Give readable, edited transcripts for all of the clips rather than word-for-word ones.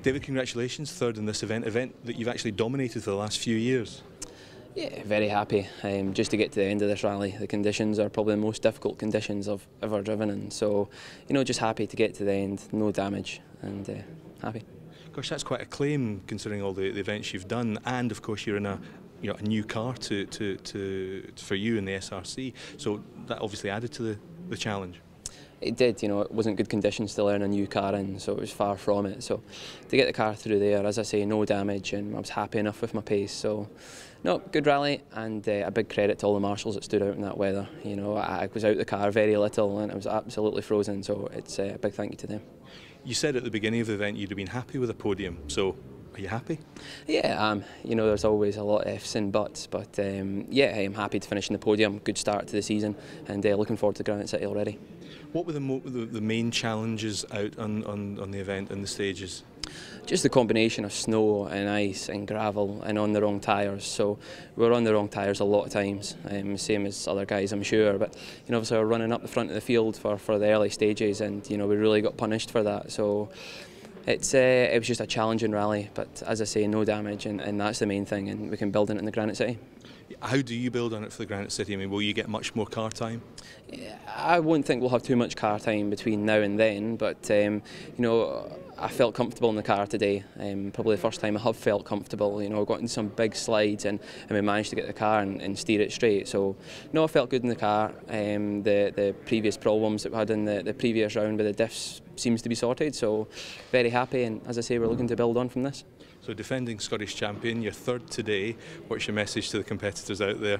David, congratulations, third in this event that you've actually dominated for the last few years. Yeah, very happy just to get to the end of this rally. The conditions are probably the most difficult conditions I've ever driven in, so just happy to get to the end, no damage, and happy. Gosh, that's quite a claim considering all the events you've done, and of course you're in a new car for you in the SRC, so that obviously added to the challenge. It did, it wasn't good conditions to learn a new car in, so it was far from it. So to get the car through there, as I say, no damage, and I was happy enough with my pace. So, no, good rally, and a big credit to all the marshals that stood out in that weather. I was out the car very little, and it was absolutely frozen. So it's a big thank you to them. You said at the beginning of the event you'd have been happy with a podium. So, are you happy? Yeah, there's always a lot of ifs and buts, but yeah, I'm happy to finish in the podium. Good start to the season, and looking forward to Granite City already. What were the main challenges out on the event and the stages? Just the combination of snow and ice and gravel and on the wrong tyres. So we were on the wrong tyres a lot of times, same as other guys I'm sure, but obviously we're running up the front of the field for the early stages, and we really got punished for that. So it was just a challenging rally, but as I say, no damage, and that's the main thing, and we can build on it in the Granite City. How do you build on it for the Granite City? I mean, will you get much more car time? Yeah, I won't think we'll have too much car time between now and then, but I felt comfortable in the car today. Probably the first time I have felt comfortable. I got in some big slides and we managed to get the car and steer it straight. So no, I felt good in the car. The previous problems that we had in the previous round with the diffs seems to be sorted. So very happy, and as I say, we're looking to build on from this. So defending Scottish champion, you're third today. What's your message to the competitors out there?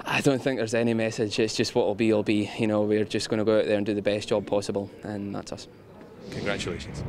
I don't think there's any message. It's just what will be, will be. We're just going to go out there and do the best job possible, and that's us. Congratulations.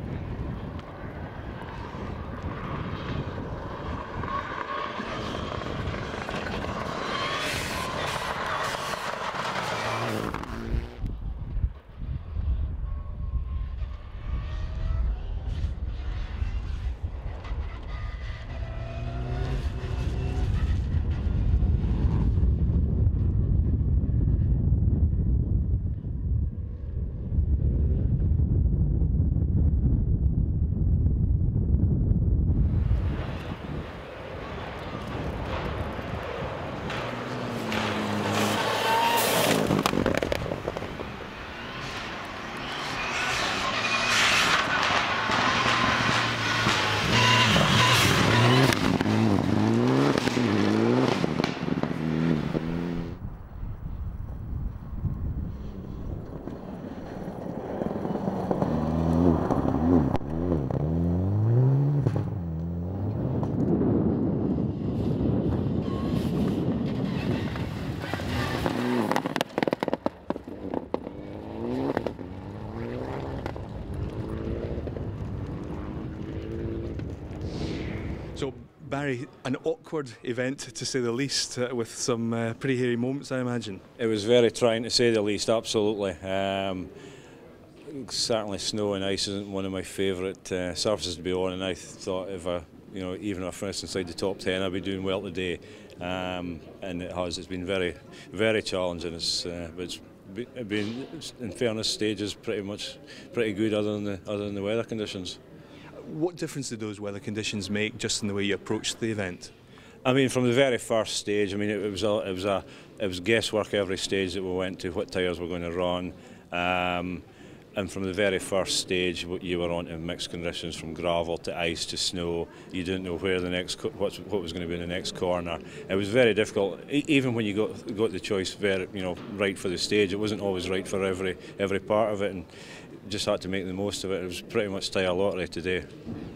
So Barry, an awkward event to say the least, with some pretty hairy moments, I imagine. It was very trying to say the least, absolutely. Certainly snow and ice isn't one of my favourite surfaces to be on, and I thought if even if I finished inside the top 10, I'd be doing well today. And it's been very, very challenging. It's been, in fairness, stages pretty good other than the weather conditions. What difference did those weather conditions make just in the way you approached the event? I mean, from the very first stage, I mean, it was guesswork every stage that we went to, what tyres we're going to run, and from the very first stage, you were on to mixed conditions, from gravel to ice to snow. You didn't know where the next what was going to be in the next corner. It was very difficult, even when you got the choice right for the stage. It wasn't always right for every part of it, and just had to make the most of it. It was pretty much tyre lottery today.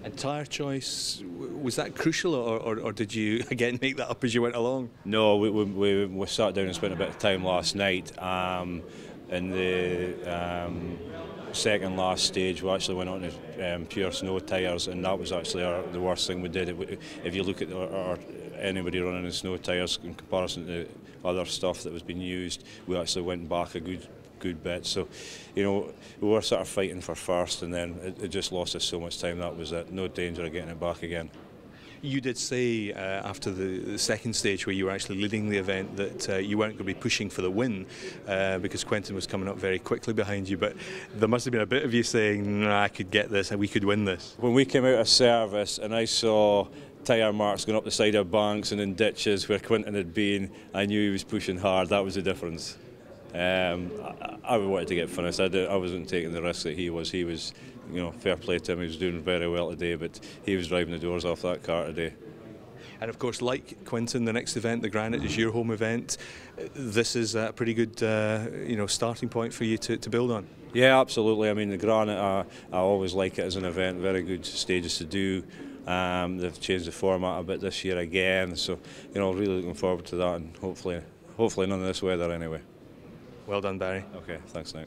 And tyre choice, was that crucial, or did you again make that up as you went along? No, we sat down and spent a bit of time last night. In the second last stage, we actually went on to pure snow tyres, and that was actually the worst thing we did. If you look at anybody running in snow tyres in comparison to other stuff that was being used, we actually went back a good bit. So, we were sort of fighting for first, and then it just lost us so much time. That was it. No danger of getting it back again. You did say after the second stage, where you were actually leading the event, that you weren't going to be pushing for the win because Quentin was coming up very quickly behind you, but there must have been a bit of you saying, nah, I could get this and we could win this. When we came out of service and I saw tyre marks going up the side of banks and in ditches where Quentin had been, I knew he was pushing hard. That was the difference. I wanted to get finished. I wasn't taking the risk that he was. He was, fair play to him. He was doing very well today, but he was driving the doors off that car today. And of course, like Quentin, the next event, the Granite, is your home event. This is a pretty good, starting point for you to build on. Yeah, absolutely. I mean, the Granite, I always like it as an event. Very good stages to do. They've changed the format a bit this year again, so really looking forward to that, and hopefully none of this weather anyway. Well done, Barry. Okay, thanks, Nick.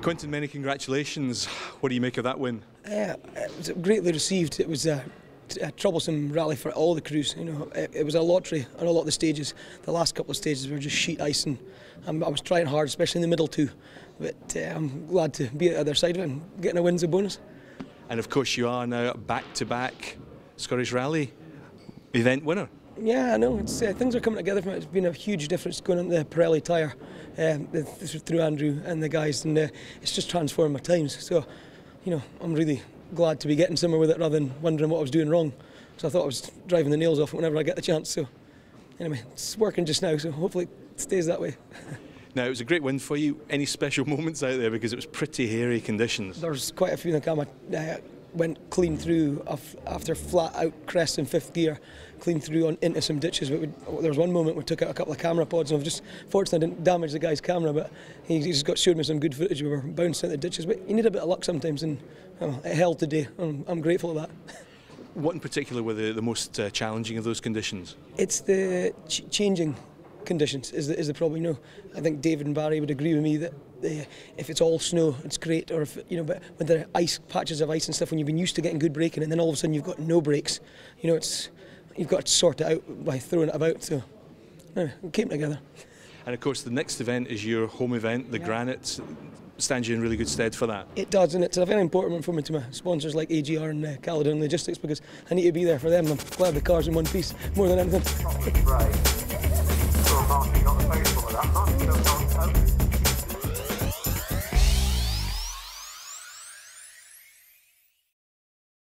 Quentin, many congratulations. What do you make of that win? It was greatly received. It was a troublesome rally for all the crews. It was a lottery on a lot of the stages. The last couple of stages were just sheet ice, and I was trying hard, especially in the middle two. But I'm glad to be at the other side of it and getting a win's a bonus. And of course, you are now back-to-back Scottish Rally event winner. Yeah, I know. Things are coming together from it. It's been a huge difference going on the Pirelli tyre through Andrew and the guys, and it's just transformed my times. So, I'm really glad to be getting somewhere with it rather than wondering what I was doing wrong. So I thought I was driving the nails off whenever I get the chance. So, anyway, it's working just now. So hopefully it stays that way. Now, it was a great win for you. Any special moments out there, because it was pretty hairy conditions? There's quite a few in the car. I went clean through after flat out crest in fifth gear, clean through into some ditches. But there was one moment we took out a couple of camera pods, and I've just fortunately didn't damage the guy's camera, but he just showed me some good footage. We were bouncing into ditches, but you need a bit of luck sometimes, and it held today. I'm grateful for that. What in particular were the most challenging of those conditions? It's the changing conditions is the problem. I think David and Barry would agree with me that if it's all snow, it's great, or if but when there are ice patches of ice and stuff, when you've been used to getting good braking, and then all of a sudden you've got no brakes, you've got to sort it out by throwing it about. So anyway, we came together. And of course, the next event is your home event, the Granite. Stands you in really good stead for that. It does, and it's a very important one for me, to my sponsors like AGR and Caledon Logistics, because I need to be there for them. I'm glad the car's in one piece more than anything.